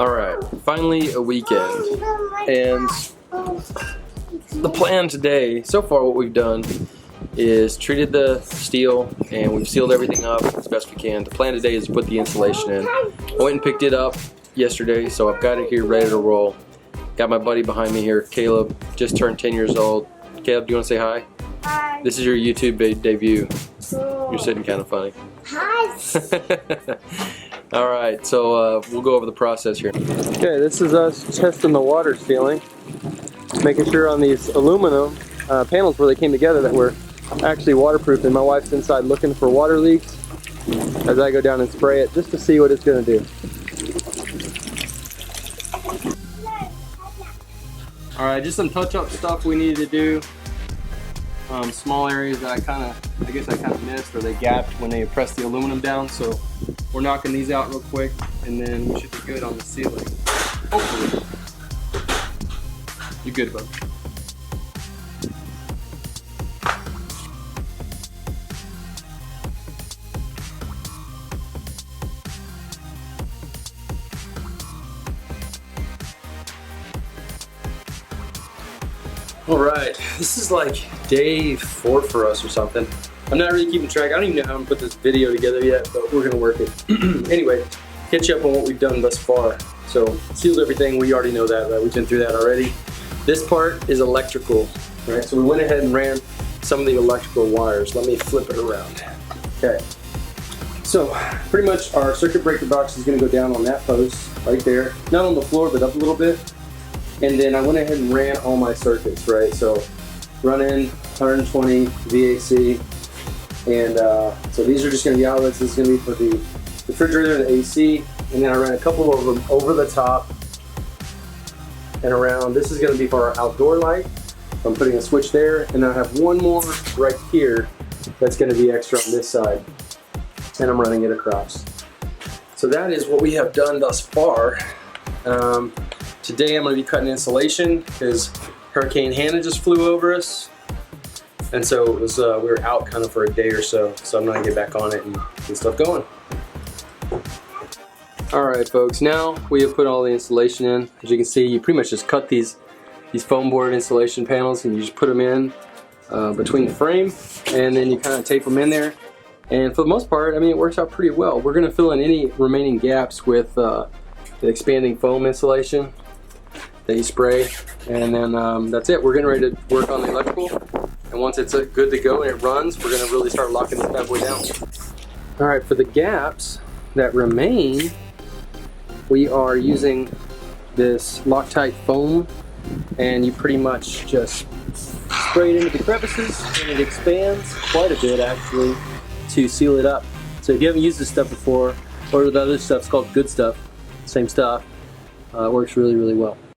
Alright, finally a weekend, and the plan today, so far what we've done is treated the steel and we've sealed everything up as best we can. The plan today is to put the insulation in. I went and picked it up yesterday, so I've got it here ready to roll. Got my buddy behind me here, Caleb, just turned 10 years old. Caleb, do you want to say hi? Hi. This is your YouTube debut. Cool. You're sitting kind of funny. Hi. Alright, so we'll go over the process here. Okay, this is us testing the water sealing. Making sure on these aluminum panels where they came together that we're actually waterproof, and my wife's inside looking for water leaks as I go down and spray it just to see what it's going to do. Alright, just some touch-up stuff we needed to do. Small areas that I guess I kind of missed, or they gapped when they pressed the aluminum down, so we're knocking these out real quick and then we should be good on the ceiling. Hopefully. You're good, bud. Alright, this is like day 4 for us or something. I'm not really keeping track. I don't even know how I'm gonna put this video together yet, but we're gonna work it. Anyway, catch up on what we've done thus far. So, sealed everything, we already know that, right? We've been through that already. This part is electrical, right? So we went ahead and ran some of the electrical wires. Let me flip it around. Okay. So, pretty much our circuit breaker box is gonna go down on that post right there. Not on the floor, but up a little bit. And then I went ahead and ran all my circuits, right? So run in 120 VAC, and so these are just going to be outlets. This is going to be for the refrigerator and the AC, and then I ran a couple of them over the top and around. This is going to be for our outdoor light. I'm putting a switch there, and then I have one more right here that's going to be extra on this side, and I'm running it across. So that is what we have done thus far. Today I'm going to be cutting insulation because Hurricane Hannah just flew over us, and so it was, we were out kind of for a day or so, so I'm going to get back on it and get stuff going. Alright folks, now we have put all the insulation in. As you can see, you pretty much just cut these foam board insulation panels and you just put them in between the frame, and then you kind of tape them in there, and for the most part, I mean, it works out pretty well. We're going to fill in any remaining gaps with the expanding foam insulation that you spray, and then that's it. We're getting ready to work on the electrical, and once it's good to go and it runs, we're going to really start locking this bad boy down. Alright, for the gaps that remain, we are using this Loctite foam, and you pretty much just spray it into the crevices, and it expands quite a bit actually to seal it up. So if you haven't used this stuff before, or the other stuff's called Good Stuff, same stuff, it works really, really well.